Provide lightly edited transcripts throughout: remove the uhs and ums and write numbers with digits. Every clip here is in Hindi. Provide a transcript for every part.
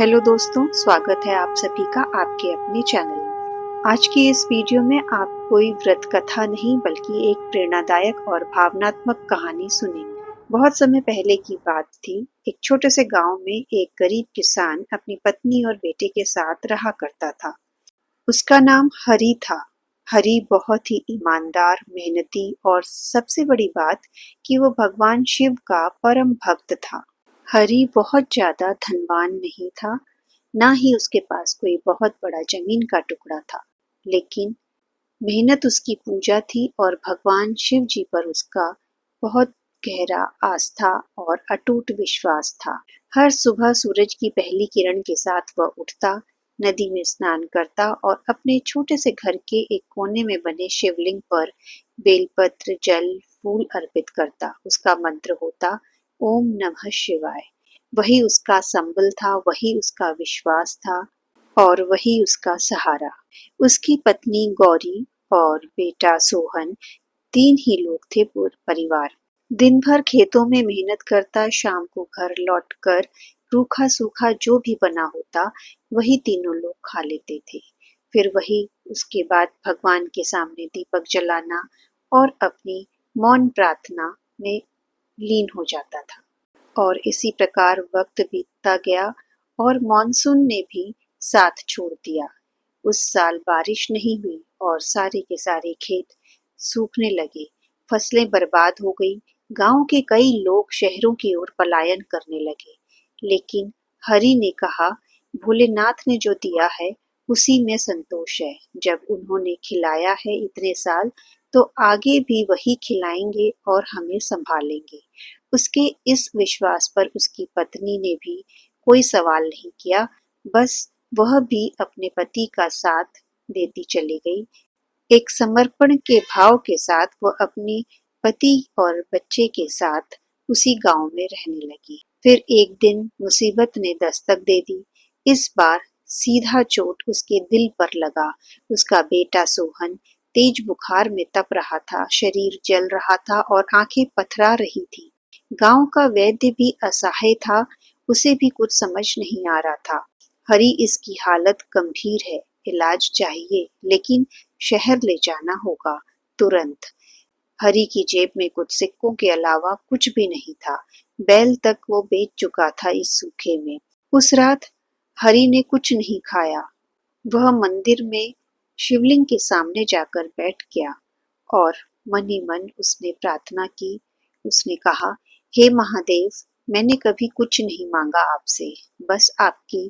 हेलो दोस्तों, स्वागत है आप सभी का आपके अपने चैनल में। आज की इस वीडियो में आप कोई व्रत कथा नहीं बल्कि एक प्रेरणादायक और भावनात्मक कहानी सुनेंगे। बहुत समय पहले की बात थी। एक छोटे से गांव में एक गरीब किसान अपनी पत्नी और बेटे के साथ रहा करता था। उसका नाम हरि था। हरि बहुत ही ईमानदार, मेहनती और सबसे बड़ी बात कि वो भगवान शिव का परम भक्त था। हरि बहुत ज्यादा धनवान नहीं था, ना ही उसके पास कोई बहुत बड़ा जमीन का टुकड़ा था, लेकिन मेहनत उसकी पूजा थी और भगवान शिव जी पर उसका बहुत गहरा आस्था और अटूट विश्वास था। हर सुबह सूरज की पहली किरण के साथ वह उठता, नदी में स्नान करता और अपने छोटे से घर के एक कोने में बने शिवलिंग पर बेलपत्र, जल, फूल अर्पित करता। उसका मंत्र होता ओम नमः शिवाय। वही उसका संबल था, वही उसका विश्वास था और वही उसका सहारा। उसकी पत्नी गौरी और बेटा सोहन, तीन ही लोग थे पूरे परिवार। दिन भर खेतों में मेहनत करता, शाम को घर लौटकर रूखा सूखा जो भी बना होता वही तीनों लोग खा लेते थे। फिर वही उसके बाद भगवान के सामने दीपक जलाना और अपनी मौन प्रार्थना में लीन हो जाता था। और इसी प्रकार वक्त बीतता गया और मॉनसून ने भी साथ छोड़ दिया। उस साल बारिश नहीं हुई और सारे के सारे खेत सूखने लगे। फसलें बर्बाद हो गई। गांव के कई लोग शहरों की ओर पलायन करने लगे। लेकिन हरि ने कहा, भोलेनाथ ने जो दिया है उसी में संतोष है। जब उन्होंने खिलाया है इतने साल, तो आगे भी वही खिलाएंगे और हमें संभालेंगे। उसके इस विश्वास पर उसकी पत्नी ने भी कोई सवाल नहीं किया। बस वह भी अपने पति का साथ देती चली गई। एक समर्पण के भाव के साथ वह अपनी पति और बच्चे के साथ उसी गांव में रहने लगी। फिर एक दिन मुसीबत ने दस्तक दे दी। इस बार सीधा चोट उसके दिल पर लगा। उसका बेटा सोहन तेज बुखार में तप रहा था, शरीर जल रहा था और आंखें पथरा रही थी। गांव का वैद्य भी असहाय था, उसे भी कुछ समझ नहीं आ रहा था। हरि, इसकी हालत गंभीर है, इलाज चाहिए, लेकिन शहर ले जाना होगा तुरंत। हरि की जेब में कुछ सिक्कों के अलावा कुछ भी नहीं था। बैल तक वो बेच चुका था इस सूखे में। उस रात हरि ने कुछ नहीं खाया। वह मंदिर में शिवलिंग के सामने जाकर बैठ गया और मन ही मन उसने प्रार्थना की। उसने कहा, हे महादेव, मैंने कभी कुछ नहीं मांगा आपसे, बस आपकी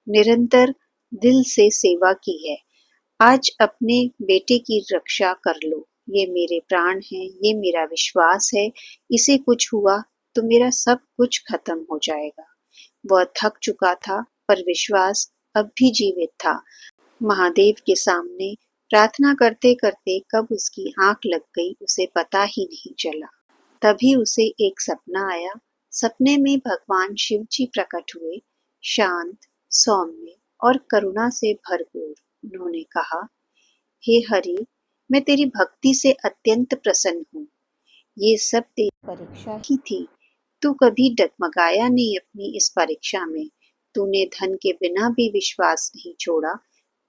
निरंतर दिल से सेवा की है। आज अपने बेटे की रक्षा कर लो। ये मेरे प्राण हैं, ये मेरा विश्वास है। इसे कुछ हुआ तो मेरा सब कुछ खत्म हो जाएगा। वह थक चुका था, पर विश्वास अब भी जीवित था। महादेव के सामने प्रार्थना करते करते कब उसकी आंख लग गई उसे पता ही नहीं चला। तभी उसे एक सपना आया। सपने में भगवान शिव जी प्रकट हुए, शांत, सौम्य और करुणा से भरपूर। उन्होंने कहा, हे हरि, मैं तेरी भक्ति से अत्यंत प्रसन्न हूँ। ये सब तेरी परीक्षा ही थी। तू कभी डगमगाया नहीं अपनी इस परीक्षा में। तूने धन के बिना भी विश्वास नहीं छोड़ा।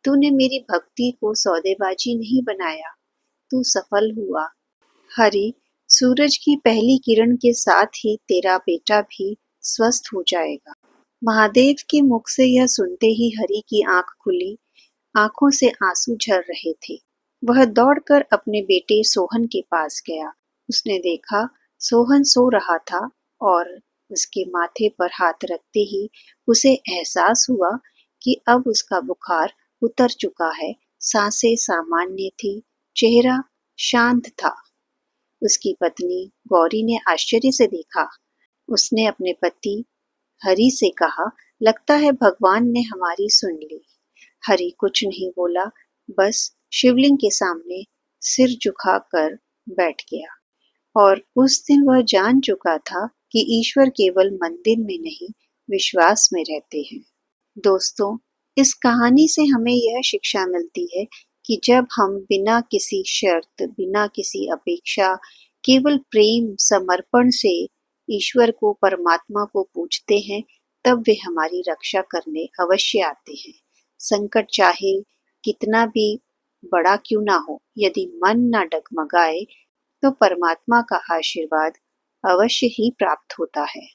तूने मेरी भक्ति को सौदेबाजी नहीं बनाया। तू सफल हुआ। हरि, सूरज की पहली किरण के साथ ही तेरा बेटा भी स्वस्थ हो जाएगा। महादेव के मुख से यह सुनते ही हरि की आंख खुली। आंखों से आंसू झर रहे थे। वह दौड़कर अपने बेटे सोहन के पास गया। उसने देखा सोहन सो रहा था और उसके माथे पर हाथ रखते ही उसे एहसास हुआ कि अब उसका बुखार उतर चुका है। सांसें सामान्य थी, चेहरा शांत था। उसकी पत्नी गौरी ने आश्चर्य से देखा। उसने अपने पति हरि से कहा, लगता है भगवान ने हमारी सुन ली। हरि कुछ नहीं बोला, बस शिवलिंग के सामने सिर झुकाकर बैठ गया। और उस दिन वह जान चुका था कि ईश्वर केवल मंदिर में नहीं, विश्वास में रहते हैं। दोस्तों, इस कहानी से हमें यह शिक्षा मिलती है कि जब हम बिना किसी शर्त, बिना किसी अपेक्षा, केवल प्रेम समर्पण से ईश्वर को, परमात्मा को पूजते हैं, तब वे हमारी रक्षा करने अवश्य आते हैं। संकट चाहे कितना भी बड़ा क्यों ना हो, यदि मन न डगमगाए तो परमात्मा का आशीर्वाद अवश्य ही प्राप्त होता है।